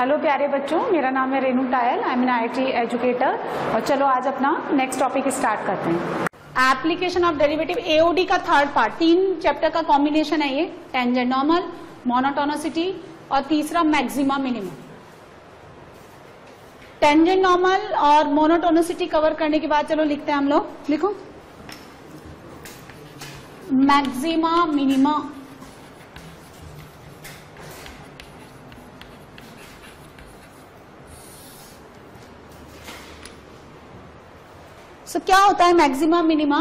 Hello प्यारे बच्चों, मेरा नाम है Renu tile, I am N IIT educator. और चलो आज अपना नेक्स्ट टॉपिक स्टार्ट करते हैं। एप्लीकेशन ऑफ डेरिवेटिव एओडी का थर्ड पार्ट, 3 चैप्टर का कॉम्बिनेशन है ये। टेंजेंट नॉर्मल, मोनोटोनिसिटी और तीसरा मैक्सिमा मिनिमम। टेंजेंट नॉर्मल और मोनोटोनिसिटी कवर करने के बाद चलो लिखते हैं हम लोग। लिखो मैक्सिमा मिनिमा। क्या होता है मैक्सिमा मिनिमा?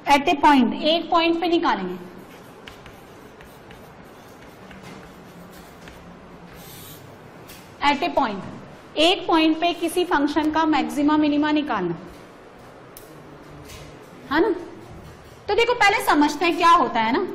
एट ए पॉइंट, एक पॉइंट पे निकालेंगे। एट ए पॉइंट, एक पॉइंट पे किसी फंक्शन का मैक्सिमा मिनिमा निकालना है ना। तो देखो पहले समझते हैं क्या होता है ना।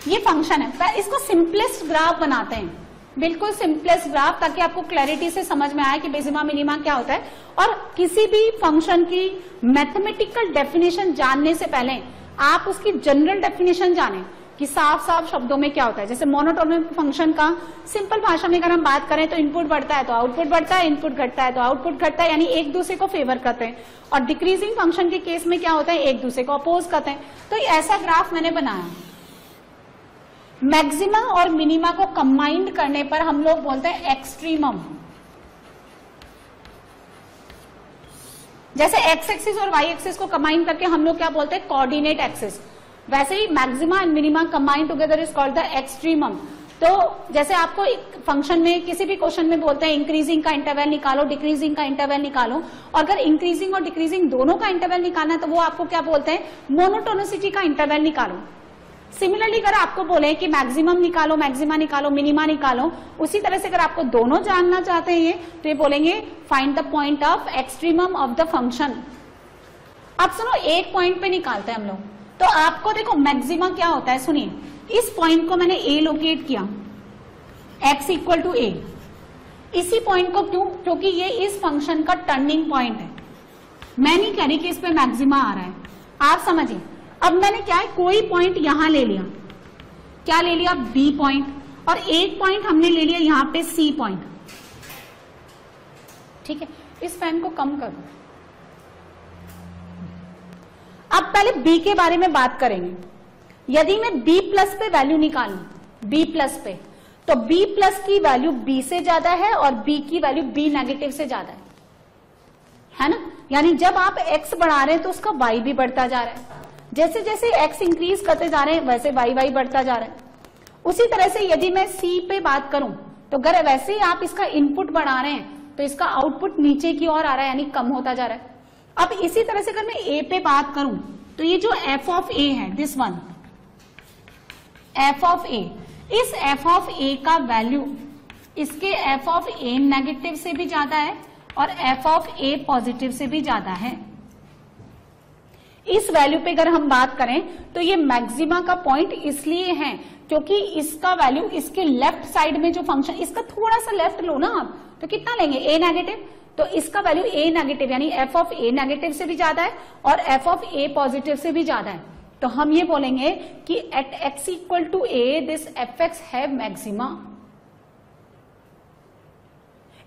ये फंक्शन है, इसको सिंपलेस्ट ग्राफ बनाते हैं, बिल्कुल सिंपलेस्ट ग्राफ, ताकि आपको क्लैरिटी से समझ में आए कि मैक्सिमा मिनिमा क्या होता है। और किसी भी फंक्शन की मैथमेटिकल डेफिनेशन जानने से पहले आप उसकी जनरल डेफिनेशन जानें कि साफ साफ शब्दों में क्या होता है। जैसे मोनोटोनिक फंक्शन का सिंपल भाषा में अगर हम बात करें तो इनपुट बढ़ता है तो आउटपुट बढ़ता है, इनपुट घटता है तो आउटपुट घटता है, यानी एक दूसरे को फेवर करते हैं। और डिक्रीजिंग फंक्शन के केस में क्या होता है, एक दूसरे को अपोज करते हैं। तो ऐसा ग्राफ मैंने बनाया। मैक्सिमा और मिनिमा को कंबाइंड करने पर हम लोग बोलते हैं एक्सट्रीमम। जैसे एक्स एक्सिस और वाई एक्सिस को कंबाइन करके हम लोग क्या बोलते हैं, कोऑर्डिनेट एक्सिस। वैसे ही maxima and minima combined together is called the extremum. तो जैसे आपको फंक्शन में किसी भी क्वेश्चन में बोलते हैं इंक्रीजिंग का इंटरवल निकालो, डिक्रीजिंग का इंटरवल निकालो, और अगर इंक्रीजिंग और डिक्रीजिंग दोनों का इंटरवल निकालना है तो वो आपको क्या बोलते हैं, मोनोटोनिसिटी का इंटरवल निकालो। सिमिलरली अगर आपको बोले कि मैक्सिमम निकालो, मैक्सिमा निकालो, मिनिमा निकालो, उसी तरह से अगर आपको दोनों जानना चाहते हैं तो ये बोलेंगे find the point of extremum of the function. अब सुनो, एक पॉइंट पे निकालते हैं हम लोग। तो आपको देखो मैक्सिमा क्या होता है, सुनिए। इस पॉइंट को मैंने ए लोकेट किया, एक्स इक्वल टू ए। इसी पॉइंट को क्यों? क्योंकि ये इस फंक्शन का टर्निंग पॉइंट है। मैं नहीं कह रही कि इस पे मैक्सिमा आ रहा है, आप समझिए। अब मैंने क्या है, कोई पॉइंट यहां ले लिया, क्या ले लिया, बी पॉइंट, और एक पॉइंट हमने ले लिया यहां पे सी पॉइंट। ठीक है, इस फैन को कम करो। अब पहले बी के बारे में बात करेंगे। यदि मैं बी प्लस पे वैल्यू निकालूं, बी प्लस पे, तो बी प्लस की वैल्यू बी से ज्यादा है और बी की वैल्यू बी नेगेटिव से ज्यादा है ना। यानी जब आप एक्स बढ़ा रहे हैं तो उसका वाई भी बढ़ता जा रहा है। जैसे जैसे x इंक्रीज करते जा रहे हैं वैसे y बढ़ता जा रहा है। उसी तरह से यदि मैं C पे बात करूं तो अगर वैसे ही आप इसका इनपुट बढ़ा रहे हैं तो इसका आउटपुट नीचे की ओर आ रहा है, यानी कम होता जा रहा है। अब इसी तरह से अगर मैं A पे बात करूं तो ये जो f ऑफ A है, this one f of A, इस f ऑफ A का वैल्यू इसके f ऑफ A नेगेटिव से भी ज्यादा है और f ऑफ A पॉजिटिव से भी ज्यादा है। इस वैल्यू पे अगर हम बात करें तो ये मैक्सिमा का पॉइंट इसलिए है क्योंकि इसका वैल्यू इसके लेफ्ट साइड में जो फंक्शन, इसका थोड़ा सा लेफ्ट लो ना आप, तो कितना लेंगे, a नेगेटिव, तो इसका वैल्यू a नेगेटिव यानी f ऑफ a नेगेटिव से भी ज्यादा है और f ऑफ a पॉजिटिव से भी ज्यादा है। तो हम ये बोलेंगे कि at x equal to a this fx have maxima.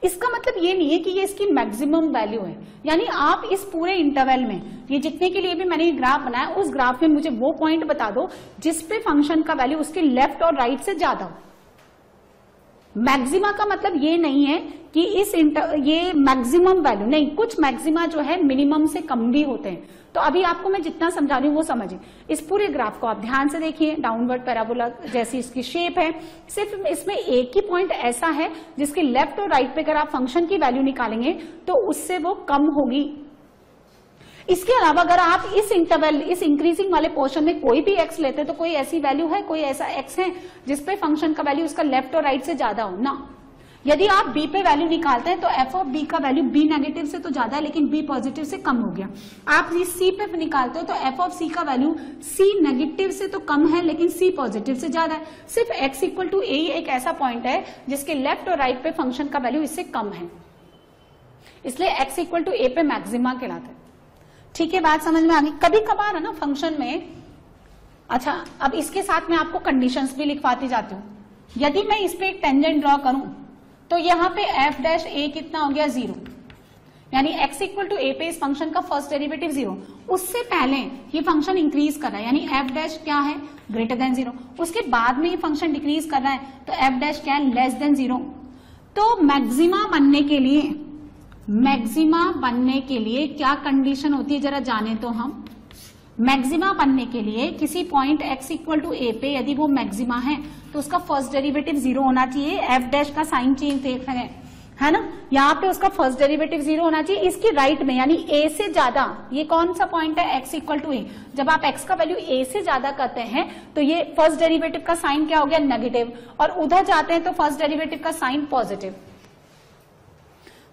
इसका मतलब ये नहीं है कि ये इसकी मैक्सिमम वैल्यू है, यानी आप इस पूरे इंटरवल में, ये जितने के लिए भी मैंने ये ग्राफ बनाया, उस ग्राफ में मुझे वो पॉइंट बता दो जिस पे फंक्शन का वैल्यू उसके लेफ्ट और राइट से ज्यादा हो। मैक्सिमा का मतलब ये नहीं है कि ये मैक्सिमम वैल्यू नहीं, कुछ मैक्सिमा जो है मिनिमम से कम भी होते हैं। तो अभी आपको मैं जितना समझा रही हूँ वो समझिए। इस पूरे ग्राफ को आप ध्यान से देखिए, डाउनवर्ड पैराबोला जैसी इसकी शेप है। सिर्फ इसमें एक ही पॉइंट ऐसा है जिसके लेफ्ट और राइट पे अगर आप फंक्शन की वैल्यू निकालेंगे तो उससे वो कम होगी। इसके अलावा अगर आप इस इंटरवल, इस इंक्रीजिंग वाले पोर्शन में कोई भी एक्स लेते तो कोई ऐसी वैल्यू है, कोई ऐसा एक्स है जिसपे फंक्शन का वैल्यू उसका लेफ्ट और राइट से ज्यादा हो ना। यदि आप b पे वैल्यू निकालते हैं तो f ऑफ b का वैल्यू b नेगेटिव से तो ज्यादा है लेकिन b पॉजिटिव से कम हो गया। आप इस c पे निकालते हो तो f ऑफ c का वैल्यू c नेगेटिव से तो कम है लेकिन c पॉजिटिव से ज्यादा है। सिर्फ x इक्वल टू a एक ऐसा पॉइंट है जिसके लेफ्ट और राइट पे फंक्शन का वैल्यू इससे कम है, इसलिए x इक्वल टू a पे मैक्सिमा कहलाता है। ठीक है, बात समझ में आ गई। कभी कभार है ना फंक्शन में, अच्छा अब इसके साथ मैं आपको कंडीशंस भी लिखवाती जाती हूँ। यदि मैं इस पे एक टेंजेंट ड्रॉ करूं तो यहाँ पे एफ डैश ए कितना हो गया 0, यानी x इक्वल टू ए पे इस फंक्शन का फर्स्ट डेरिवेटिव 0। उससे पहले ये फंक्शन इंक्रीज कर रहा है, यानी एफ डैश क्या है ग्रेटर देन 0। उसके बाद में ये फंक्शन डिक्रीज कर रहा है, तो एफ डैश क्या है लेस देन 0। तो मैक्सिमा बनने के लिए क्या कंडीशन होती है जरा जाने तो हम। मैक्सिमा बनने के लिए किसी point x equal to A पे यदि वो मैक्सिमा है तो उसका फर्स्ट डेरिवेटिव 0 होना चाहिए। एफ डैश का साइन चेंज देख रहे हैं, है ना, यहाँ पे उसका फर्स्ट डेरिवेटिव 0 होना चाहिए। इसकी राइट में यानी a से ज्यादा, ये कौन सा पॉइंट है x इक्वल टू ए, जब आप x का वैल्यू a से ज्यादा करते हैं तो ये फर्स्ट डेरिवेटिव का साइन क्या हो गया नेगेटिव, और उधर जाते हैं तो फर्स्ट डेरिवेटिव का साइन पॉजिटिव।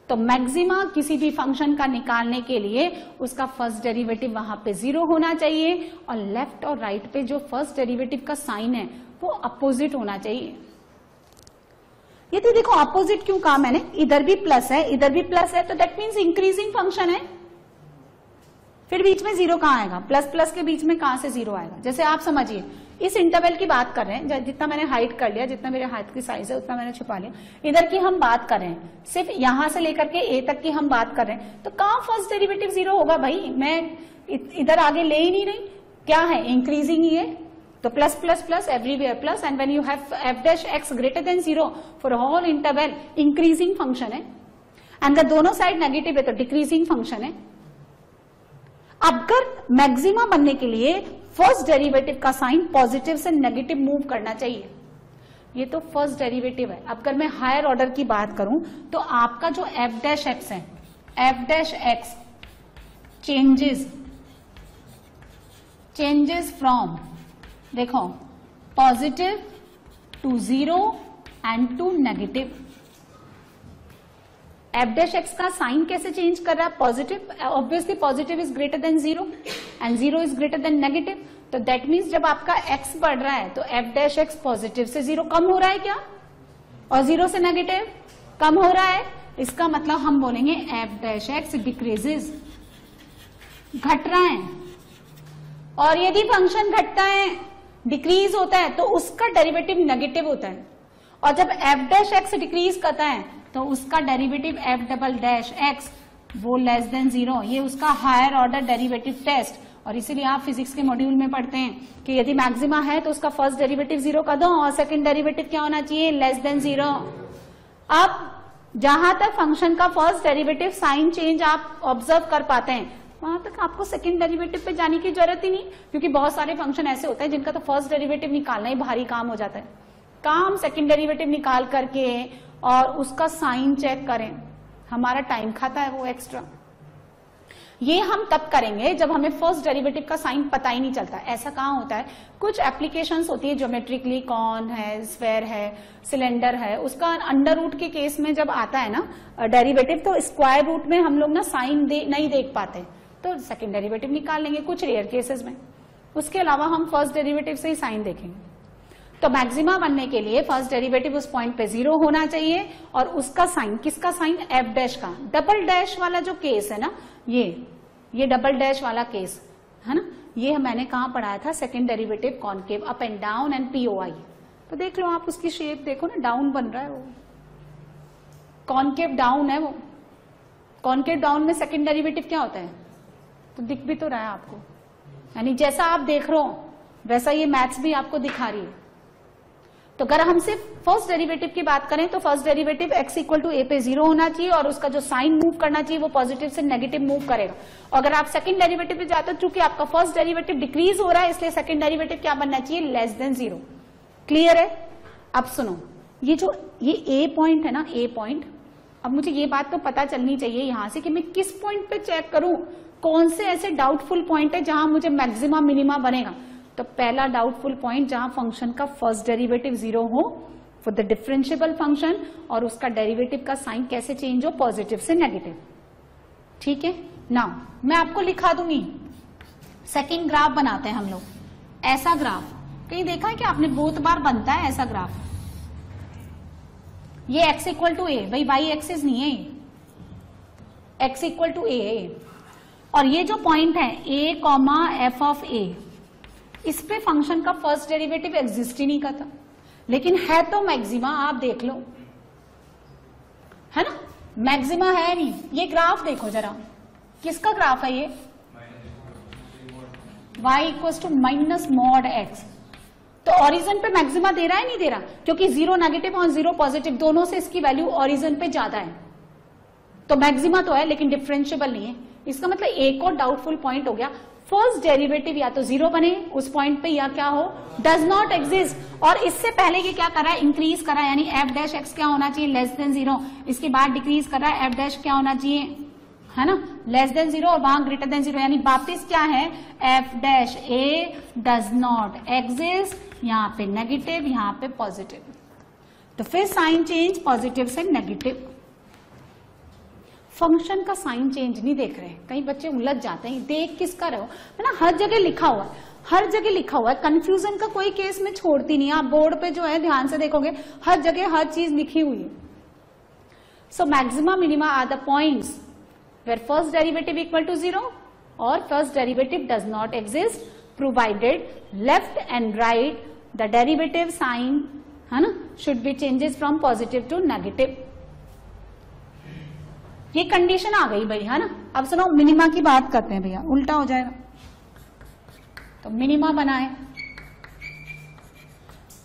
तो मैक्सिमा किसी भी फंक्शन का निकालने के लिए उसका फर्स्ट डेरिवेटिव वहां पे 0 होना चाहिए, और लेफ्ट और राइट पे जो फर्स्ट डेरिवेटिव का साइन है वो अपोजिट होना चाहिए। ये तो देखो अपोजिट क्यों कहा मैंने, इधर भी प्लस है इधर भी प्लस है, तो दैट मीन्स इंक्रीजिंग फंक्शन है। फिर बीच में 0 कहां आएगा, प्लस प्लस के बीच में कहां से 0 आएगा। जैसे आप समझिए इस इंटरवल की बात कर रहे हैं, जितना मैंने हाइट कर लिया, जितना मेरे हाथ की साइज है उतना मैंने छुपा लिया। इधर की हम बात कर रहे हैं, सिर्फ यहां से लेकर के ए तक की हम बात कर रहे हैं, तो कहां फर्स्ट डेरिवेटिव 0 होगा भाई, मैं इधर आगे ले ही नहीं रही, क्या है इंक्रीजिंग ही है। तो plus plus plus everywhere plus, and when you have F dash X greater than 0 for whole interval increasing function है, एंड दोनों साइड नेगेटिव है तो डिक्रीजिंग फंक्शन है। अगर मैक्सिमा बनने के लिए फर्स्ट डेरिवेटिव का साइन पॉजिटिव से नेगेटिव मूव करना चाहिए। ये तो फर्स्ट डेरिवेटिव है। अगर मैं हायर ऑर्डर की बात करूं तो आपका जो एफ डैश एक्स है, F dash X changes from, देखो positive to 0 and to negative. F dash X का साइन कैसे चेंज कर रहा है, positive, obviously positive is greater than 0 and 0 is greater than negative. तो दैट मीन्स जब आपका एक्स बढ़ रहा है तो एफ डैश एक्स पॉजिटिव से 0 कम हो रहा है क्या, और 0 से नेगेटिव कम हो रहा है। इसका मतलब हम बोलेंगे एफ डैश एक्स डिक्रीजेस, घट रहा है। और यदि फंक्शन घटता है, डिक्रीज होता है, तो उसका डेरिवेटिव नेगेटिव होता है। और जब एफ डैश एक्स डिक्रीज करता है तो उसका derivative F double dash x वो लेस देन 0। ये उसका हायर ऑर्डर डेरिवेटिव टेस्ट, और इसीलिए आप फिजिक्स के मॉड्यूल में पढ़ते हैं कि यदि मैक्सिमा है तो उसका फर्स्ट डेरिवेटिव 0 कर दो और सेकंड डेरिवेटिव क्या होना चाहिए लेस देन 0। अब जहां तक फंक्शन का फर्स्ट डेरिवेटिव साइन चेंज आप ऑब्जर्व कर पाते हैं, वहां तक आपको सेकंड डेरिवेटिव पे जाने की जरूरत ही नहीं, क्योंकि बहुत सारे फंक्शन ऐसे होते हैं जिनका तो फर्स्ट डेरिवेटिव निकालना ही भारी काम हो जाता है। काम सेकंड डेरिवेटिव निकाल करके और उसका साइन चेक करें, हमारा टाइम खाता है वो एक्स्ट्रा। ये हम तब करेंगे जब हमें फर्स्ट डेरिवेटिव का साइन पता ही नहीं चलता। ऐसा कहाँ होता है, कुछ एप्लीकेशंस होती है ज्योमेट्रिकली, कॉन है, स्फेयर है, सिलेंडर है, उसका अंडर रूट के केस में जब आता है ना डेरिवेटिव, तो स्क्वायर रूट में हम लोग ना साइन नहीं देख पाते, तो सेकंड डेरिवेटिव निकाल लेंगे कुछ रेयर केसेस में। उसके अलावा हम फर्स्ट डेरिवेटिव से ही साइन देखेंगे। तो मैक्सिमा बनने के लिए फर्स्ट डेरिवेटिव उस पॉइंट पे 0 होना चाहिए, और उसका साइन, किसका साइन, एफ डैश का। डबल डैश वाला जो केस है ना, ये डबल डैश वाला केस है ना, ये मैंने कहाँ पढ़ाया था, second derivative concave, up and down and POI. तो देख लो आप उसकी शेप देखो ना, डाउन बन रहा है वो, कॉनकेव डाउन है वो। कॉनकेव डाउन में सेकंड डेरिवेटिव क्या होता है, तो दिख भी तो रहा है आपको, यानी जैसा आप देख रहे हो वैसा ये मैथ्स भी आपको दिखा रही है। तो अगर हम सिर्फ फर्स्ट डेरिवेटिव की बात करें तो first derivative x equal to A पे 0 होना चाहिए, और उसका जो साइन मूव करना चाहिए वो पॉजिटिव से नेगेटिव मूव करेगा। और अगर आप सेकंड डेरिवेटिव पे जाते हो, चूंकि आपका फर्स्ट डेरिवेटिव डिक्रीज हो रहा है, इसलिए सेकंड डेरिवेटिव क्या बनना चाहिए, लेस देन 0। क्लियर है। अब सुनो, ये ए पॉइंट है ना, ए पॉइंट, अब मुझे ये बात तो पता चलनी चाहिए यहां से कि मैं किस पॉइंट पे चेक करूं, कौन से ऐसे डाउटफुल पॉइंट है जहां मुझे मैक्सिमा मिनिमा बनेगा। तो पहला डाउटफुल पॉइंट जहां फंक्शन का फर्स्ट डेरिवेटिव 0 हो फॉर द डिफरेंशिएबल फंक्शन, और उसका डेरिवेटिव का साइन कैसे चेंज हो, पॉजिटिव से नेगेटिव। ठीक है, नाउ मैं आपको लिखा दूंगी। सेकंड ग्राफ बनाते हैं हम लोग, ऐसा ग्राफ कहीं देखा है कि आपने, बहुत बार बनता है ऐसा ग्राफ। ये x इक्वल टू ए, भाई वाई एक्सिस नहीं है, x इक्वल टू ए, और ये जो पॉइंट है a कॉमा एफ ऑफ ए, इस पे फंक्शन का फर्स्ट डेरिवेटिव एग्जिस्ट ही नहीं करता, लेकिन है तो मैक्सिमा। आप देख लो है ना, मैक्सिमा है नहीं। ये ग्राफ देखो जरा, किसका ग्राफ है ये, y equals to minus mod x। तो ओरिजिन पे मैक्सिमा दे रहा है नहीं दे रहा, क्योंकि 0 नेगेटिव और 0 पॉजिटिव दोनों से इसकी वैल्यू ओरिजिन पे ज्यादा है, तो मैक्सिमा तो है लेकिन डिफरेंशिएबल नहीं है। इसका मतलब एक और डाउटफुल पॉइंट हो गया, फर्स्ट डेरिवेटिव या तो 0 बने उस पॉइंट पे या क्या हो, डज नॉट एग्जिस्ट। और इससे पहले ये क्या कर रहा है, इंक्रीज कर रहा है, यानी एफ डैश एक्स क्या होना चाहिए, लेस देन 0। इसके बाद डिक्रीज कर रहा है, एफ डैश क्या होना चाहिए, है ना, लेस देन 0 और वहां ग्रेटर देन 0, यानी वापिस क्या है, F dash A does not exist, यहाँ पे नेगेटिव यहाँ पे पॉजिटिव। तो फिर साइन चेंज पॉजिटिव से नेगेटिव। फंक्शन का साइन चेंज नहीं देख रहे, कई बच्चे उलझ जाते हैं, देख किसका रहे हो, है ना, हर जगह लिखा हुआ है, हर जगह लिखा हुआ है, कंफ्यूजन का कोई केस में छोड़ती नहीं। आप बोर्ड पे जो है ध्यान से देखोगे हर जगह हर चीज लिखी हुई है। So maxima minima are the points where first derivative equal to 0 or first derivative does not exist, provided left and right the derivative sign, है ना, should be changes from positive to negative। ये condition आ गई भाई, है ना। अब सुनो minima की बात करते हैं भैया, उल्टा हो जाएगा। तो मिनिमा बनाए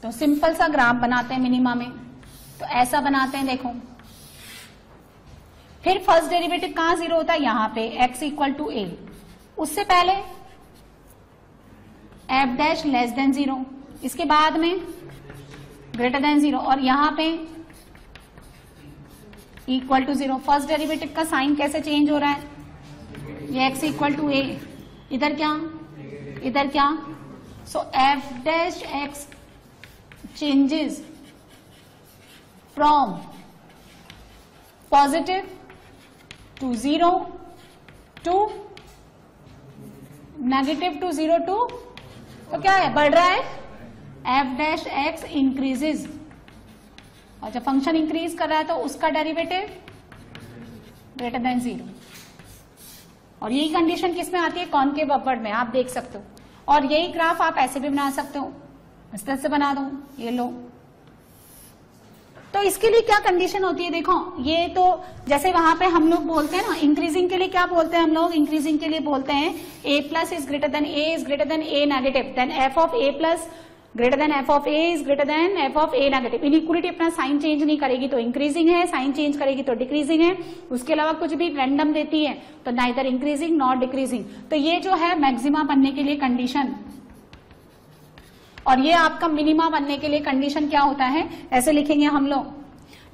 तो सिंपल सा ग्राफ बनाते हैं मिनिमा में, तो ऐसा बनाते हैं देखो। फिर फर्स्ट डेरिवेटिव कहां 0 होता है, यहां पे x इक्वल टू a। उससे पहले f डैश लेस देन 0, इसके बाद में ग्रेटर देन 0 और यहां पे इक्वल टू 0। फर्स्ट डेरिवेटिव का साइन कैसे चेंज हो रहा है, ये x इक्वल टू a, इधर क्या इधर क्या, so f dash x changes from positive to 0 to negative to 0 to, तो क्या है, बढ़ रहा है, f डैश x इंक्रीजेज। और जब फंक्शन इंक्रीज कर रहा है तो उसका डेरिवेटिव ग्रेटर देन 0। और यही कंडीशन किसमें आती है, कॉनकेव अपवर्ड में, आप देख सकते हो। और यही ग्राफ आप ऐसे भी बना सकते हो, इस तरह से बना दो, ये लो। तो इसके लिए क्या कंडीशन होती है, देखो ये तो जैसे वहां पे हम लोग बोलते हैं ना, इंक्रीजिंग के लिए क्या बोलते हैं हम लोग, इंक्रीजिंग के लिए बोलते हैं a plus is greater than a is greater than a negative, then f of a plus greater than f of a is greater than f of a negative. Inequality अपना साइन चेंज नहीं करेगी तो increasing है, sign change करेगी तो decreasing है, उसके अलावा कुछ भी रैंडम देती है तो नाइदर इंक्रीजिंग नॉट डिक्रीजिंग। तो ये जो है मैक्सिमा बनने के लिए कंडीशन, और ये आपका मिनिमा बनने के लिए कंडीशन क्या होता है, ऐसे लिखेंगे हम लोग,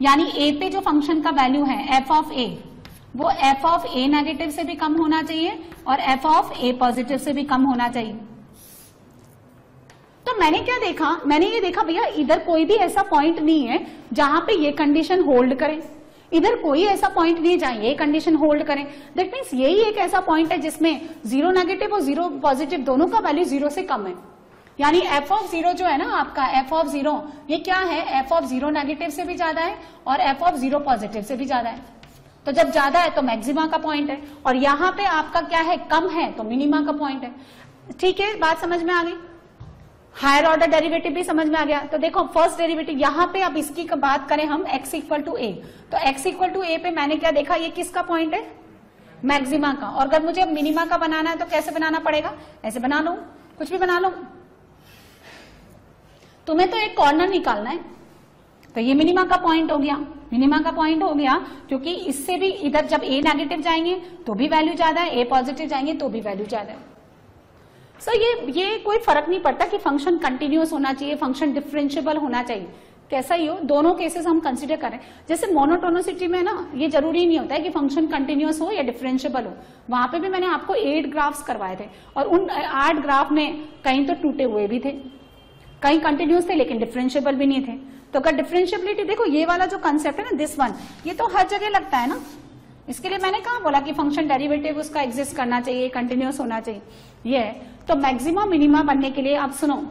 यानी a पे जो फंक्शन का वैल्यू है f ऑफ a, वो f ऑफ a नेगेटिव से भी कम होना चाहिए और f ऑफ a पॉजिटिव से भी कम होना चाहिए। तो मैंने क्या देखा, मैंने ये देखा भैया इधर कोई भी ऐसा पॉइंट नहीं है जहां पे ये कंडीशन होल्ड करे, इधर कोई ऐसा पॉइंट नहीं है जहां ये कंडीशन होल्ड करें। दैट मीन्स यही एक ऐसा पॉइंट है जिसमें 0 नेगेटिव और 0 पॉजिटिव दोनों का वैल्यू 0 से कम है। यानी f ऑफ 0 जो है ना आपका, f ऑफ 0 ये क्या है, f ऑफ 0 नेगेटिव से भी ज्यादा है और f ऑफ 0 पॉजिटिव से भी ज्यादा है। तो जब ज्यादा है तो मैक्सिमा का पॉइंट है, और यहाँ पे आपका क्या है, कम है तो मिनिमा का पॉइंट है। ठीक है, बात समझ में आ गई। हायर ऑर्डर डेरिवेटिव भी समझ में आ गया। तो देखो फर्स्ट डेरिवेटिव यहाँ पे, अब इसकी बात करें हम x इक्वल टू a, तो x इक्वल टू a पे मैंने क्या देखा, ये किसका पॉइंट है, मैक्सिमा का। और अगर मुझे मिनिमा का बनाना है तो कैसे बनाना पड़ेगा, ऐसे बना लो, कुछ भी बना लो, तुम्हें तो एक कॉर्नर निकालना है। तो ये मिनिमा का पॉइंट हो गया, मिनिमा का पॉइंट हो गया, क्योंकि इससे भी इधर जब a नेगेटिव जाएंगे तो भी वैल्यू ज्यादा है, a पॉजिटिव जाएंगे तो भी वैल्यू ज्यादा है। सो ये कोई फर्क नहीं पड़ता कि फंक्शन कंटिन्यूअस होना चाहिए, फंक्शन डिफरेंशिएबल होना चाहिए, कैसा ही हो, दोनों केसेस हम कंसिडर करें। जैसे मोनोटोनिसिटी में ना ये जरूरी नहीं होता है कि फंक्शन कंटिन्यूअस हो या डिफरेंशिएबल हो। वहां पे भी मैंने आपको 8 ग्राफ्स करवाए थे और उन 8 ग्राफ में कहीं तो टूटे हुए भी थे, कहीं कंटिन्यूअस थे लेकिन डिफरेंशिएबल भी नहीं थे। तो अगर डिफरेंशिएबिलिटी देखो, ये वाला जो कंसेप्ट है ना, दिस वन, ये तो हर जगह लगता है ना। इसके लिए मैंने कहा बोला कि फंक्शन डेरिवेटिव उसका एग्जिस्ट करना चाहिए, कंटिन्यूअस होना चाहिए। ये तो मैक्सिमा मिनिमा बनने के लिए आप सुनो,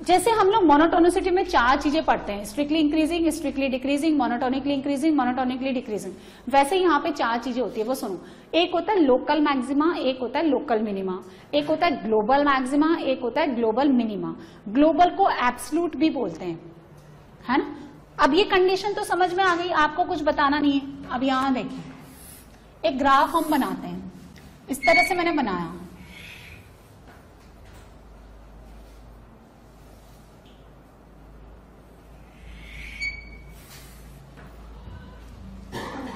जैसे हम लोग मोनोटोनिसिटी में 4 चीजें पढ़ते हैं, strictly increasing, strictly decreasing, monotonically increasing, monotonically decreasing. वैसे यहाँ पे 4 चीजें होती है, वो सुनो। एक होता है लोकल मैक्सिमा, एक होता है लोकल मिनिमा, एक होता है ग्लोबल मैक्सिमा, एक होता है ग्लोबल मिनिमा। ग्लोबल को एब्सोल्यूट भी बोलते हैं, है ना, अब ये कंडीशन तो समझ में आ गई, आपको कुछ बताना नहीं है। अब यहां देखिए, एक ग्राफ हम बनाते हैं, इस तरह से मैंने बनाया।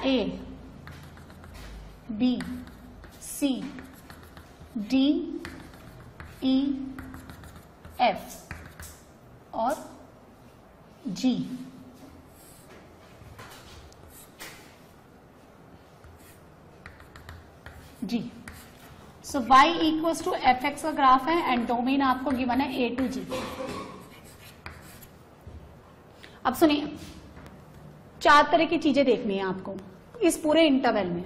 A, B, C, D, E, F और जी। जी, so y equals to F X का ग्राफ है एंड डोमेन आपको गिवन है ए टू जी। अब सुनिए, 4 तरह की चीजें देखनी है आपको इस पूरे इंटरवल में।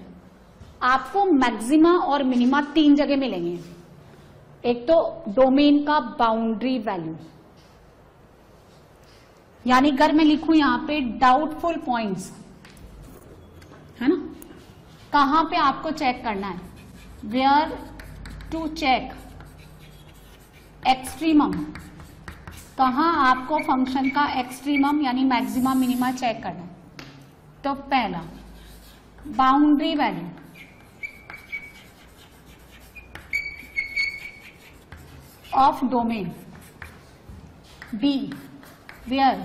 आपको मैक्सिमा और मिनिमा 3 जगह मिलेंगे। एक तो डोमेन का बाउंड्री वैल्यू, यानी अगर मैं लिखूं यहां पे डाउटफुल पॉइंट्स, है ना, कहां पे आपको चेक करना है, वेयर टू चेक एक्सट्रीमम, कहां आपको फंक्शन का एक्सट्रीमम यानी मैक्सिमा मिनिमा चेक करना है। तो पहला boundary value, of domain, B where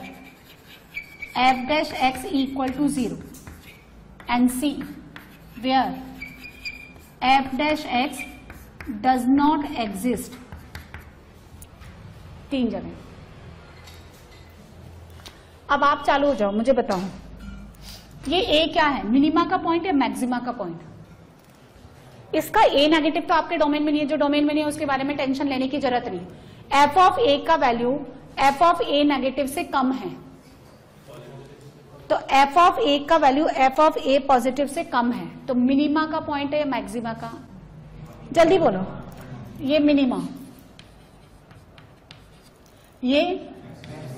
F dash X equal to 0 and C where F dash X does not exist. 3 जगह। अब आप चालू हो जाओ, मुझे बताओ ये ए क्या है, मिनिमा का पॉइंट या मैक्सिमा का पॉइंट? इसका ए नेगेटिव तो आपके डोमेन में नहीं है, जो डोमेन में नहीं है उसके बारे में टेंशन लेने की जरूरत नहीं। एफ ऑफ ए का value F of A negative से कम है, तो एफ ऑफ ए का value F of A positive से कम है, तो मिनिमा का पॉइंट है या मैक्सिमा का? जल्दी बोलो। ये मिनिमा, ये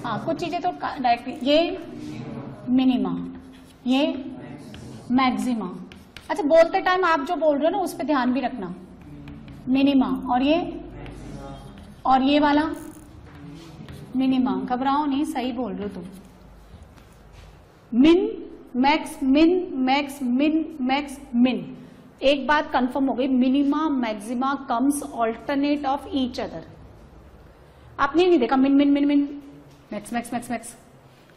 हाँ कुछ चीजें तो डायरेक्टली, ये मिनिमा, ये मैक्सिमा। अच्छा, बोलते टाइम आप जो बोल रहे हो ना उस पर ध्यान भी रखना। मिनिमा और ये वाला मिनिमा, घबराओ नहीं, सही बोल रहे हो तुम। Min max, min max, min max, मिन। एक बात कंफर्म हो गई, minima maxima comes alternate of each other. आपने नहीं देखा मिन मिन मिन min max max max max,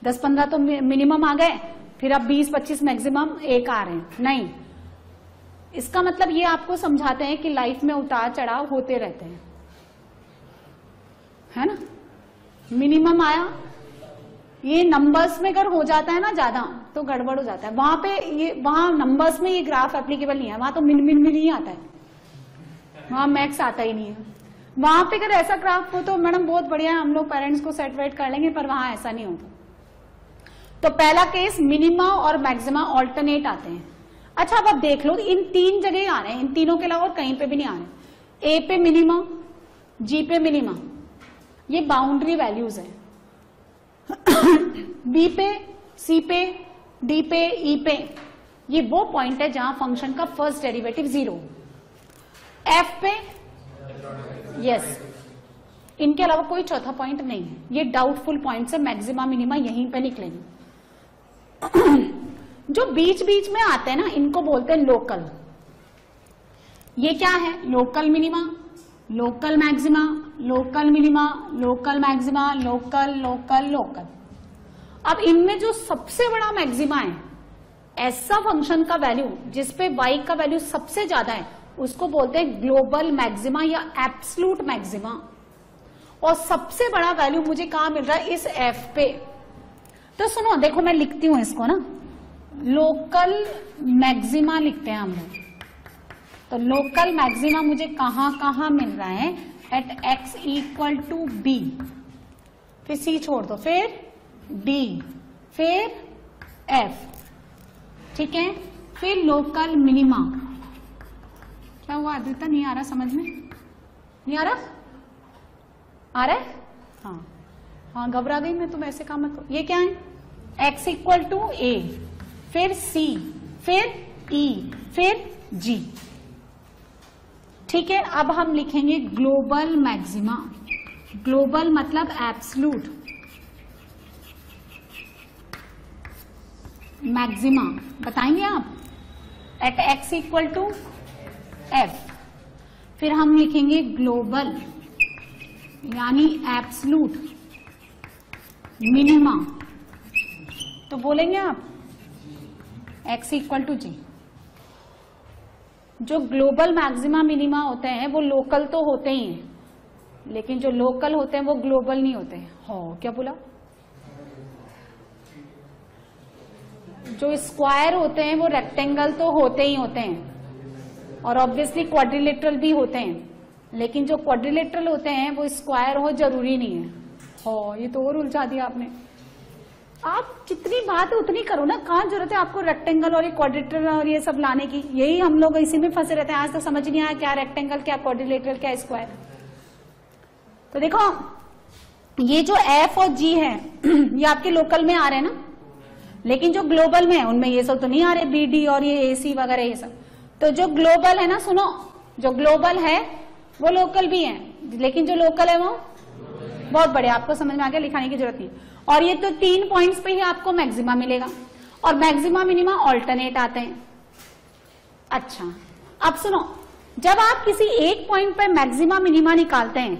10-15 तो मिनिमम आ गए, फिर अब 20-25 मैक्सिमम एक आ रहे हैं, नहीं। इसका मतलब ये आपको समझाते हैं कि लाइफ में उतार चढ़ाव होते रहते हैं, है ना। मिनिमम आया, ये नंबर्स में अगर हो जाता है ना ज्यादा तो गड़बड़ हो जाता है। वहां पे ये, वहां नंबर्स में ये ग्राफ एप्लीकेबल नहीं है, वहां तो मिन मिन मिन ही आता है, वहां मैक्स आता ही नहीं है। वहां पे अगर ऐसा ग्राफ हो तो मैडम बहुत बढ़िया है, हम लोग पेरेंट्स को सेट वेट कर लेंगे, पर वहां ऐसा नहीं होता। तो पहला केस मिनिमा और मैक्सिमा ऑल्टरनेट आते हैं। अच्छा, अब आप देख लो, इन 3 जगह आ रहे हैं, इन तीनों के अलावा और कहीं पे भी नहीं आ रहे। ए पे मिनिमा, जी पे मिनिमा, ये बाउंड्री वैल्यूज है। बी पे, सी पे, डी पे, ई पे, ये वो पॉइंट है जहां फंक्शन का फर्स्ट डेरिवेटिव 0। एफ पे यस, इनके अलावा कोई चौथा पॉइंट नहीं है। ये डाउटफुल पॉइंट है, मैक्सिमा मिनिमा यहीं पे निकलेंगे। जो बीच बीच में आते हैं ना, इनको बोलते हैं लोकल। ये क्या है, local minima, local maxima, local minima, local maxima, local local local. अब इनमें जो सबसे बड़ा मैक्सिमा है, ऐसा फंक्शन का वैल्यू जिसपे y का वैल्यू सबसे ज्यादा है, उसको बोलते हैं ग्लोबल मैक्सिमा या एब्सलूट मैक्सिमा। और सबसे बड़ा वैल्यू मुझे कहां मिल रहा है, इस f पे। तो सुनो, देखो मैं लिखती हूं इसको ना, लोकल मैक्सिमा लिखते हैं हम लोग। तो लोकल मैक्सिमा मुझे कहां कहां मिल रहा है, at x equal to b, फिर c छोड़ दो, फिर d, फिर f, ठीक है। फिर लोकल मिनिमा, क्या हुआ अद्विता, नहीं आ रहा समझ में? नहीं आ रहा? आ रहा है? हाँ हाँ, घबरा गई मैं, तुम ऐसे काम मत करो। ये क्या है, x इक्वल टू a, फिर c, फिर e, फिर g, ठीक है। अब हम लिखेंगे ग्लोबल मैक्सिमा। ग्लोबल मतलब एब्सलूट, मैक्सिमा बताएंगे आप at x equal to f, फिर हम लिखेंगे ग्लोबल यानी एब्सलूट मिनिमा, तो बोलेंगे आप x इक्वल टू g। जो ग्लोबल मैक्सिमा मिनिमा होते हैं वो लोकल तो होते ही हैं, लेकिन जो लोकल होते हैं वो ग्लोबल नहीं होते हैं। हो क्या बोला? जो स्क्वायर होते हैं वो रेक्टेंगल तो होते ही होते हैं और ऑब्वियसली क्वाड्रिलेटरल भी होते हैं, लेकिन जो क्वाड्रिलेटरल होते हैं वो स्क्वायर हो जरूरी नहीं है। हो ये तो और उलझा दिया आपने। आप जितनी बात है उतनी करो ना, कहाँ जरूरत है आपको रेक्टेंगल और ये क्वाड्रिलेटरल और ये सब लाने की। यही हम लोग इसी में फंसे रहते हैं, आज तक समझ नहीं आया क्या रेक्टेंगल क्या क्वाड्रिलेटरल क्या स्क्वायर। तो देखो ये जो एफ और जी है ये आपके लोकल में आ रहे हैं ना, लेकिन जो ग्लोबल में है उनमें ये सब तो नहीं आ रहे, बी डी और ये एसी वगैरह ये सब। तो जो ग्लोबल है ना, सुनो, जो ग्लोबल है वो लोकल भी है, लेकिन जो लोकल है वो बहुत बड़े, आपको समझ में आ गया, लिखाने की जरूरत नहीं। और ये तो 3 पॉइंट्स पे ही आपको मैक्सिमा मिलेगा और मैक्सिमा मिनिमा ऑल्टरनेट आते हैं। अच्छा अब सुनो, जब आप किसी एक पॉइंट पे मैक्सिमा मिनिमा निकालते हैं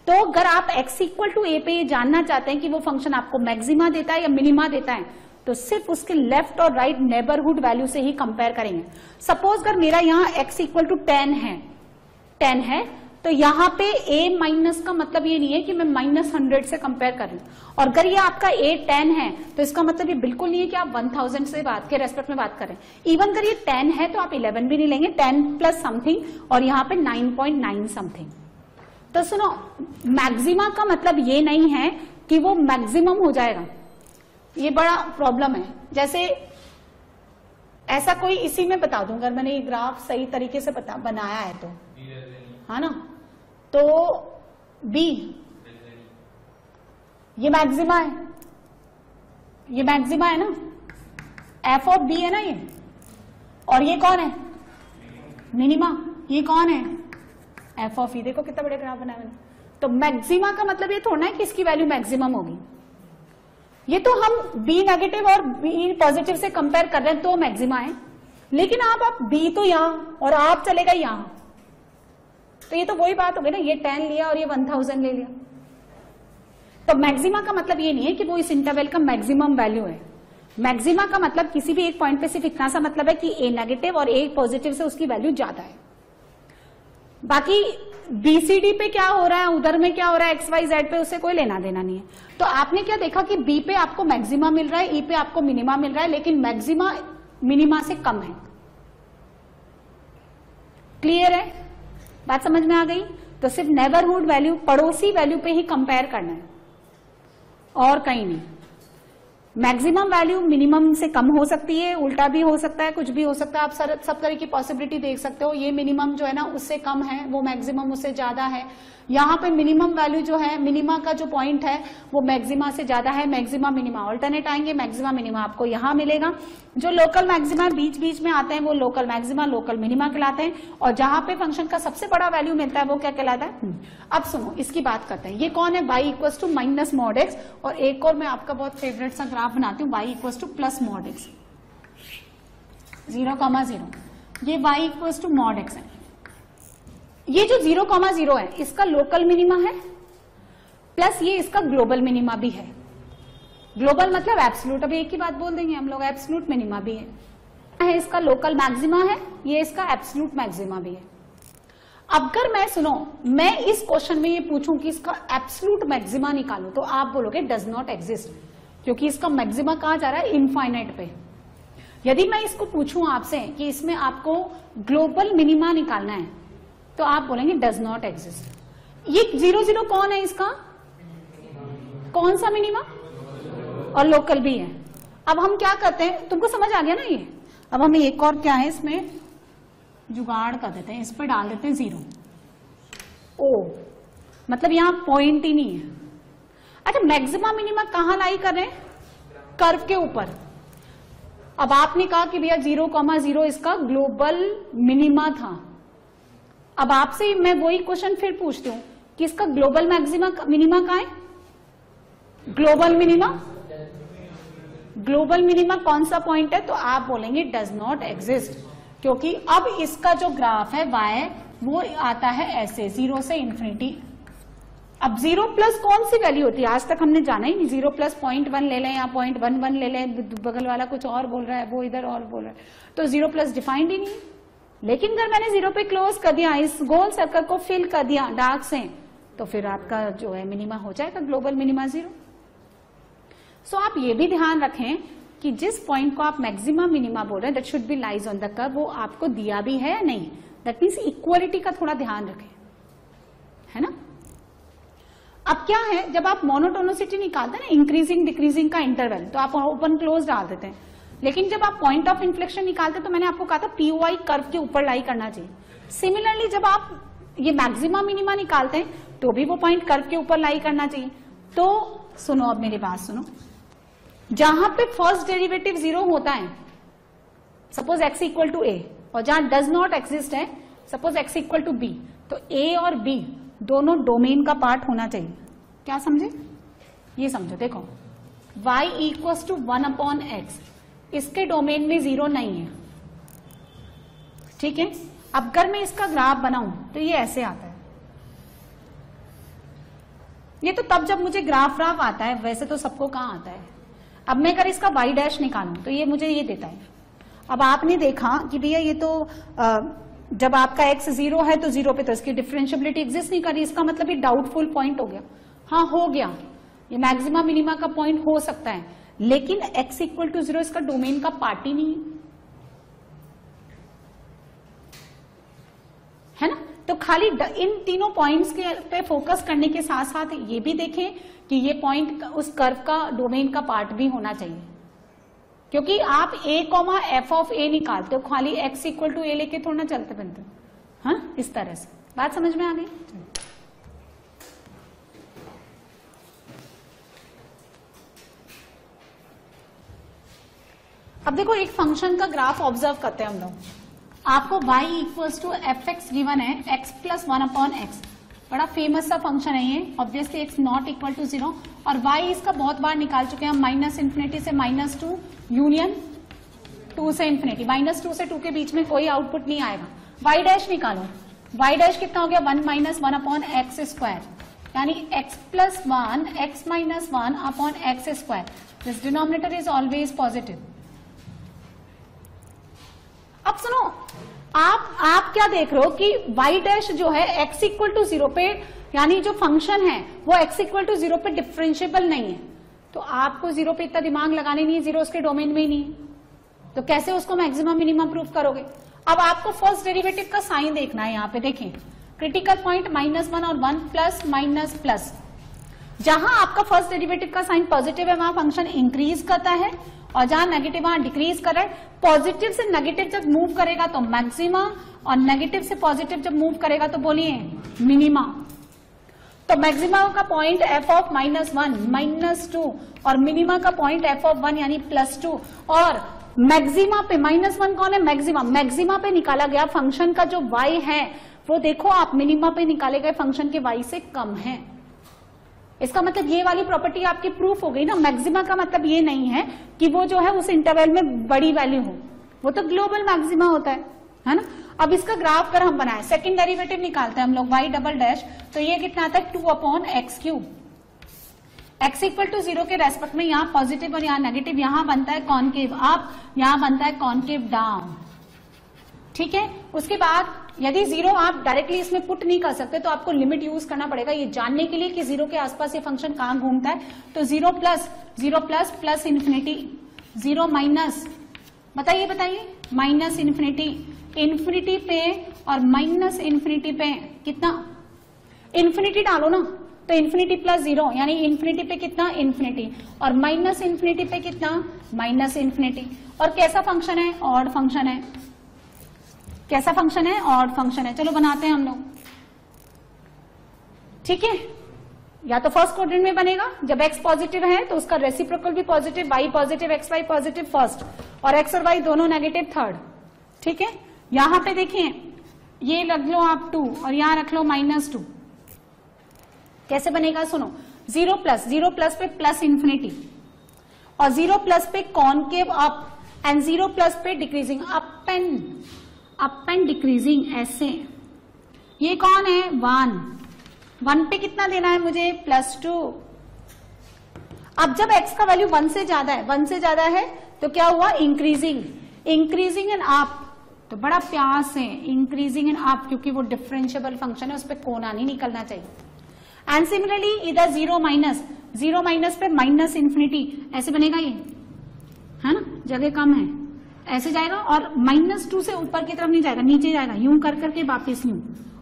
तो अगर आप x इक्वल टू ए पे ये जानना चाहते हैं कि वो फंक्शन आपको मैक्सिमा देता है या मिनिमा देता है, तो सिर्फ उसके लेफ्ट और राइट नेबरहुड वैल्यू से ही कंपेयर करेंगे। सपोज अगर मेरा यहाँ x इक्वल टू 10 है तो यहाँ पे a माइनस का मतलब ये नहीं है कि मैं -100 से कंपेयर कर रही हूँ, और अगर ये आपका a 10 है तो इसका मतलब ये बिल्कुल नहीं है कि आप 1000 से बात के रेस्पेक्ट में बात करें। इवन अगर ये 10 है तो आप 11 भी नहीं लेंगे, 10 प्लस समथिंग और यहाँ पे 9.9 समथिंग। तो सुनो, मैक्सिमा का मतलब ये नहीं है कि वो मैक्सिमम हो जाएगा, ये बड़ा प्रॉब्लम है। जैसे ऐसा कोई इसी में बता दूं, अगर मैंने ये ग्राफ सही तरीके से बनाया है तो, है ना, तो B ये मैक्सिमा है, ये मैक्सिमा है ना, F ऑफ B है ना ये, और ये कौन है मिनिमा, ये कौन है F ऑफ E। देखो कितना बड़े ग्राफ बनाया मैंने। तो मैक्सिमा का मतलब ये थोड़ा है कि इसकी वैल्यू मैक्सिमम होगी, ये तो हम B नेगेटिव और B पॉजिटिव से कंपेयर कर रहे हैं तो मैक्सिमा है, लेकिन आप B तो यहां और आप चलेगा यहां, तो ये तो वही बात हो गई ना, ये 10 लिया और ये 1000 ले लिया। तो मैक्सिमा का मतलब ये नहीं है कि वो इस इंटरवल का मैक्सिमम वैल्यू है। मैक्सिमा का मतलब किसी भी एक पॉइंट पे सिर्फ इतना सा मतलब है कि A नेगेटिव और A पॉजिटिव से उसकी वैल्यू ज्यादा है। बाकी BCD पे क्या हो रहा है, उधर में क्या हो रहा है, XYZ पे, उससे कोई लेना देना नहीं है। तो आपने क्या देखा कि B पे आपको मैक्सिमा मिल रहा है, E पे आपको मिनिमा मिल रहा है, लेकिन मैक्सिमा मिनिमा से कम है। क्लियर है, बात समझ में आ गई? तो सिर्फ नेबरहुड वैल्यू, पड़ोसी वैल्यू पे ही कंपेयर करना है और कहीं नहीं। मैक्सिमम वैल्यू मिनिमम से कम हो सकती है, उल्टा भी हो सकता है, कुछ भी हो सकता है, आप सब तरह की पॉसिबिलिटी देख सकते हो। ये मिनिमम जो है ना उससे कम है, वो मैक्सिमम उससे ज्यादा है। यहाँ पे मिनिमम वैल्यू जो है, मिनिमा का जो पॉइंट है वो मैक्सिमा से ज्यादा है। मैक्सिमा मिनिमा ऑल्टरनेट आएंगे, मैक्सिमा मिनिमा आपको यहाँ मिलेगा। जो लोकल मैक्सिमा बीच बीच में आते हैं वो लोकल मैक्सिमा लोकल मिनिमा कहलाते हैं, और जहां पे फंक्शन का सबसे बड़ा वैल्यू मिलता है वो क्या कहलाता है। अब सुनो, इसकी बात करते हैं। ये कौन है, y equal to minus mod X, और एक और मैं आपका बहुत फेवरेट सा ग्राफ बनाती हूँ, y equal to plus mod X, 0,0। ये y equal to mod X है। ये जो 0,0 है इसका लोकल मिनिमा है, प्लस ये इसका ग्लोबल मिनिमा भी है। ग्लोबल मतलब एब्सोल्यूट, अभी एक ही बात बोल देंगे हम लोग, एब्सोल्यूट मिनिमा भी है। इसका लोकल मैक्सिमा है, ये इसका एब्सोल्यूट मैक्सिमा भी है। अगर मैं सुनो, मैं इस क्वेश्चन में ये पूछूं कि इसका एब्सोल्यूट मैक्सिमा निकालो, तो आप बोलोगे डज नॉट एग्जिस्ट, क्योंकि इसका मैक्सिमा कहां जा रहा है, इनफाइनाइट पे। यदि मैं इसको पूछूं आपसे कि इसमें आपको ग्लोबल मिनिमा निकालना है, तो आप बोलेंगे डज नॉट एग्जिस्ट। ये 0,0 कौन है, इसका कौन सा मिनिमा, और लोकल भी है। अब हम क्या करते हैं, तुमको समझ आ गया ना ये। अब हम एक और क्या है इसमें जुगाड़ कर देते हैं, इस पर डाल देते हैं 0, ओ मतलब यहां पॉइंट ही नहीं है। अच्छा, मैक्सिमा मिनिमा कहां लाई कर रहे हैं, कर्व के ऊपर। अब आपने कहा कि भैया 0,0 इसका ग्लोबल मिनिमा था। अब आपसे मैं वही क्वेश्चन फिर पूछती हूं कि इसका ग्लोबल मैक्सिमा मिनिमा कहां है, ग्लोबल मिनिमा ग्लोबल मिनिमा कौन सा पॉइंट है, तो आप बोलेंगे डज नॉट एग्जिस्ट, क्योंकि अब इसका जो ग्राफ है y वो आता है ऐसे 0 से इंफिनिटी। अब 0 प्लस कौन सी वैल्यू होती है, आज तक हमने जाना ही नहीं। 0 प्लस 0.1 ले लें या 0.11 ले लें, बगल वाला कुछ और बोल रहा है, वो इधर और बोल रहा है, तो 0 प्लस डिफाइंड ही नहीं। लेकिन अगर मैंने 0 पे क्लोज कर दिया, इस गोल सर्कल को फिल कर दिया डार्क से, तो फिर आपका जो है मिनिमा हो जाएगा ग्लोबल मिनिमा 0। सो आप ये भी ध्यान रखें कि जिस पॉइंट को आप मैक्सिमा मिनिमा बोल रहे हैं that should be lies on the curve, वो आपको दिया भी है या नहीं। दैट मीन्स इक्वालिटी का थोड़ा ध्यान रखें, है ना। अब क्या है, जब आप मोनोटोनिसिटी निकालते हैं ना, इंक्रीजिंग डिक्रीजिंग का इंटरवल, तो आप ओपन क्लोज डाल देते हैं। लेकिन जब आप पॉइंट ऑफ इन्फ्लेक्शन निकालते हैं तो मैंने आपको कहा था पीओआई कर्व के ऊपर लाई करना चाहिए। सिमिलरली जब आप ये मैक्सिमा मिनिमा निकालते हैं तो भी वो पॉइंट कर्व के ऊपर लाई करना चाहिए। तो सुनो, अब मेरी बात सुनो, जहां पे फर्स्ट डेरिवेटिव 0 होता है, suppose x equal to a, और जहां डज नॉट एग्जिस्ट है, suppose x equal to b, तो a और b दोनों डोमेन का पार्ट होना चाहिए। क्या समझे, ये समझो, देखो y इक्वल टू 1/x, इसके डोमेन में 0 नहीं है, ठीक है। अब अगर मैं इसका ग्राफ बनाऊं तो ये ऐसे आता है। ये तो तब जब मुझे ग्राफ आता है, वैसे तो सबको कहां आता है। अब मैं अगर इसका y डैश निकालूं तो ये मुझे ये देता है। अब आपने देखा कि भैया ये तो जब आपका x 0 है तो 0 पे तो इसकी डिफरेंशियबिलिटी एग्जिस्ट नहीं कर रही, इसका मतलब ये डाउटफुल पॉइंट हो गया। हाँ हो गया, ये मैक्सिमा मिनिमा का पॉइंट हो सकता है, लेकिन x इक्वल टू 0 इसका डोमेन का पार्ट ही नहीं है ना। तो खाली इन तीनों पॉइंट्स के पे फोकस करने के साथ साथ ये भी देखें कि ये पॉइंट उस कर्व का डोमेन का पार्ट भी होना चाहिए, क्योंकि आप a, f ऑफ a निकालते हो, खाली x इक्वल टू a लेके थोड़ा ना चलते बनते। हाँ, इस तरह से बात समझ में आ गई। अब देखो एक फंक्शन का ग्राफ ऑब्जर्व करते हैं हम लोग। आपको y equals to F X given है, x प्लस 1/x, बड़ा फेमस सा फंक्शन है ये। Obviously x not equal to 0, और y इसका बहुत बार निकाल चुके हैं हम, -∞ से -2 यूनियन 2 से इंफिनिटी। -2 से 2 के बीच में कोई आउटपुट नहीं आएगा। y डैश निकालो, y डैश कितना हो गया, 1 - 1/x², यानी x plus 1 x - 1/x²। This denominator is always positive. अब सुनो, आप क्या देख रहे हो कि y डैश जो है x इक्वल टू 0 पे, यानी जो फंक्शन है वो x इक्वल टू 0 पे डिफरेंशिएबल नहीं है, तो आपको 0 पे इतना दिमाग लगाने नहीं है, 0 उसके डोमेन में ही नहीं है, तो कैसे उसको मैक्सिमम मिनिमम प्रूफ करोगे। अब आपको फर्स्ट डेरिवेटिव का साइन देखना है। यहाँ पे देखें, क्रिटिकल पॉइंट -1 और 1 प्लस माइनस प्लस, जहां आपका फर्स्ट डेरिवेटिव का साइन पॉजिटिव है वहां फंक्शन इंक्रीज करता है, और जहां नेगेटिव वहां डिक्रीज कर रहा है। पॉजिटिव से नेगेटिव जब मूव करेगा तो मैक्सिमा, और नेगेटिव से पॉजिटिव जब मूव करेगा तो बोलिए मिनिमा। तो मैक्सिमा का पॉइंट f ऑफ -1 -2, और मिनिमा का पॉइंट f ऑफ 1 यानी +2। और मैक्सिमा पे -1 कौन है, मैक्सिमा, मैक्सिमा पे निकाला गया फंक्शन का जो y है वो देखो आप मिनिमा पे निकाले गए फंक्शन के y से कम है। इसका मतलब ये वाली प्रॉपर्टी आपकी प्रूफ हो गई ना। मैक्सिमा का मतलब ये नहीं है कि वो जो है उस इंटरवल में बड़ी वैल्यू हो, वो तो ग्लोबल मैक्सिमा होता है ना। अब इसका ग्राफ कर हम बनाए, सेकंड डेरिवेटिव निकालते हैं हम लोग y डबल डैश, तो ये कितना आता है 2/x³। x इक्वल टू 0 के रेस्पेक्ट में यहाँ पॉजिटिव और यहाँ नेगेटिव, यहाँ बनता है कॉनकेव अप, यहाँ बनता है कॉनकेव डाउन, ठीक है। उसके बाद यदि 0 आप डायरेक्टली इसमें पुट नहीं कर सकते तो आपको लिमिट यूज करना पड़ेगा ये जानने के लिए कि 0 के आसपास ये फंक्शन कहां घूमता है। तो 0 प्लस प्लस इन्फिनिटी, 0 माइनस, बताइए माइनस इन्फिनिटी, इन्फिनिटी पे और माइनस इन्फिनिटी पे कितना, इन्फिनिटी डालो ना, तो इन्फिनिटी प्लस 0 यानी इन्फिनिटी पे कितना, इन्फिनिटी, और माइनस इन्फिनिटी पे कितना, माइनस इन्फिनिटी। और कैसा फंक्शन है, ऑड फंक्शन है। कैसा फंक्शन है, ऑड फंक्शन है। चलो बनाते हैं हम लोग, ठीक है। या तो फर्स्ट क्वाड्रेंट में बनेगा, जब x पॉजिटिव है तो उसका रेसिप्रोकल भी positive, y positive, xy positive first, और x और y दोनों नेगेटिव थर्ड, ठीक है। यहां पे देखिए, ये रख लो आप 2 और यहां रख लो -2। कैसे बनेगा सुनो, 0 प्लस पे प्लस इन्फिनिटी, और 0+ पे कॉनकेव अप एंड 0+ पे डिक्रीजिंग अप एंड डिक्रीजिंग ऐसे। ये कौन है 1 पे कितना देना है मुझे +2। अब जब x का वैल्यू 1 से ज्यादा है तो क्या हुआ इंक्रीजिंग एंड अप, तो बड़ा प्यार से इंक्रीजिंग एंड अप, क्योंकि वो डिफरेंशिएबल फंक्शन है उस पर कोना नहीं निकलना चाहिए। एंड सिमिलरली इधर 0- पे -∞ ऐसे बनेगा ये, है ना, जगह कम है ऐसे जाएगा और -2 से ऊपर की तरफ नहीं जाएगा, नीचे जाएगा यूं कर करके वापिस यूं,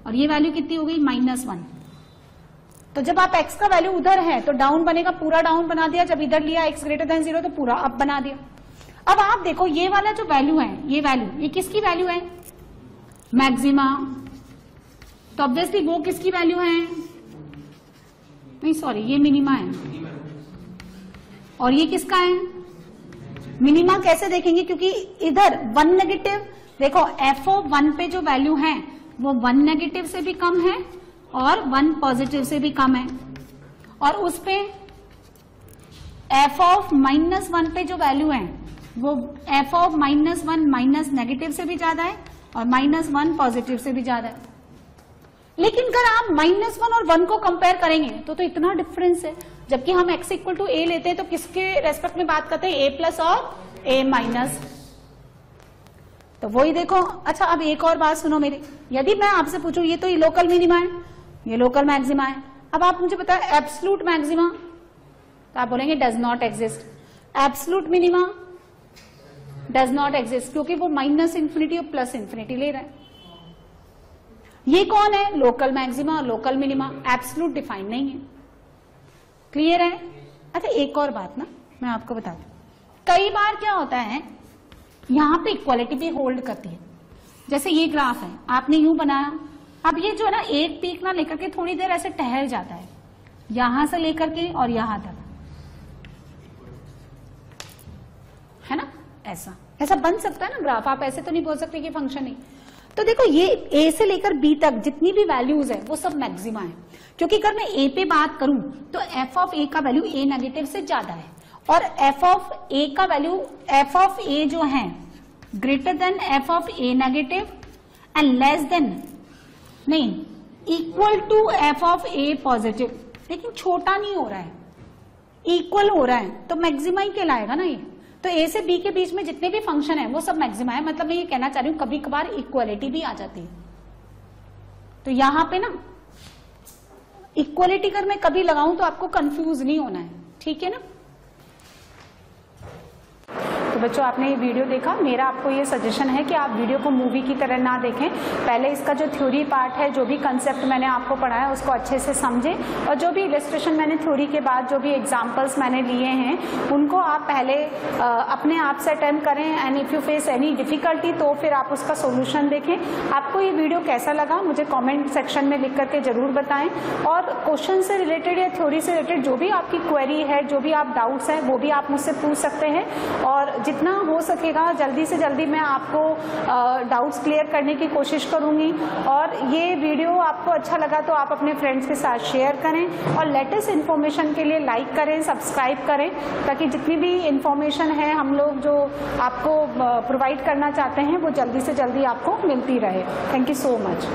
और ये वैल्यू कितनी हो गई -1। तो जब आप x का वैल्यू उधर है तो डाउन बनेगा, पूरा डाउन बना दिया। जब इधर लिया x > 0 तो पूरा अप बना दिया। अब आप देखो ये वाला जो वैल्यू है, ये किसकी वैल्यू है मैक्सिमा, तो ऑब्वियसली वो किसकी वैल्यू है, नहीं सॉरी ये मिनिमा है, और ये किसका है मिनिमा। कैसे देखेंगे, क्योंकि इधर 1 नेगेटिव, देखो f(1) पे जो वैल्यू है वो 1 नेगेटिव से भी कम है और 1 पॉजिटिव से भी कम है, और उस पे f(-1) पे जो वैल्यू है वो f(-1) माइनस नेगेटिव से भी ज्यादा है और -1 पॉजिटिव से भी ज्यादा है। लेकिन अगर आप -1 और 1 को कंपेयर करेंगे तो इतना डिफरेंस है, जबकि हम x = a लेते हैं तो किसके रेस्पेक्ट में बात करते हैं a+ और a-। तो वही देखो। अच्छा अब एक और बात सुनो मेरी, यदि मैं आपसे पूछूं ये तो ये लोकल मिनिमा है, ये लोकल मैक्सिमा है, अब आप मुझे बताएं एब्सोल्यूट मैक्सिमा, तो आप बोलेंगे does not exist. Absolute minima does not exist, क्योंकि वो -∞ और +∞ ले रहा है। ये कौन है लोकल मैक्सिमा और लोकल मिनिमा, एब्सोल्यूट डिफाइन नहीं है। क्लियर है। अच्छा एक और बात ना मैं आपको बता दूं, कई बार क्या होता है यहां पे इक्वालिटी भी होल्ड करती है। जैसे ये ग्राफ है, आपने यूं बनाया, अब ये जो है ना एक पीक ना लेकर के थोड़ी देर ऐसे टहल जाता है, यहां से लेकर के और यहां तक, है ना, ऐसा बन सकता है ना ग्राफ। आप ऐसे तो नहीं बोल सकते कि फंक्शन नहीं। तो देखो ये a से लेकर b तक जितनी भी वैल्यूज है वो सब मैक्सिमा है, क्योंकि अगर मैं a पे बात करूं तो f(a) का वैल्यू a नेगेटिव से ज्यादा है, और f(a) का वैल्यू f(a) जो है greater than f(a) negative and less than नहीं इक्वल टू f(a) पॉजिटिव, लेकिन छोटा नहीं हो रहा है, इक्वल हो रहा है, तो मैक्सिमा ही कहलाएगा ना ये। तो a से b के बीच में जितने भी फंक्शन है वो सब मैक्सिमा है। मतलब मैं ये कहना चाह रही हूं कभी कभार इक्वालिटी भी आ जाती है, तो यहां पे ना इक्वालिटी अगर मैं कभी लगाऊं तो आपको कंफ्यूज नहीं होना है, ठीक है ना। तो बच्चों आपने ये वीडियो देखा, मेरा आपको ये सजेशन है कि आप वीडियो को मूवी की तरह ना देखें, पहले इसका जो थ्योरी पार्ट है, जो भी कंसेप्ट मैंने आपको पढ़ाया उसको अच्छे से समझें, और जो भी इलस्ट्रेशन मैंने थ्योरी के बाद जो भी एग्जांपल्स मैंने लिए हैं उनको आप पहले अपने आप से अटेम्प्ट करें, and if you face any difficulty तो फिर आप उसका सोल्यूशन देखें। आपको ये वीडियो कैसा लगा मुझे कॉमेंट सेक्शन में लिख करके जरूर बताएं, और क्वेश्चन से रिलेटेड या थ्योरी से रिलेटेड जो भी आपकी क्वेरी है, जो भी आप डाउट्स हैं वो भी आप मुझसे पूछ सकते हैं, और जितना हो सकेगा जल्दी से जल्दी मैं आपको डाउट्स क्लियर करने की कोशिश करूंगी। और ये वीडियो आपको अच्छा लगा तो आप अपने फ्रेंड्स के साथ शेयर करें, और लेटेस्ट इन्फॉर्मेशन के लिए लाइक करें, सब्सक्राइब करें, ताकि जितनी भी इन्फॉर्मेशन है हम लोग जो आपको प्रोवाइड करना चाहते हैं वो जल्दी से जल्दी आपको मिलती रहे। Thank you so much.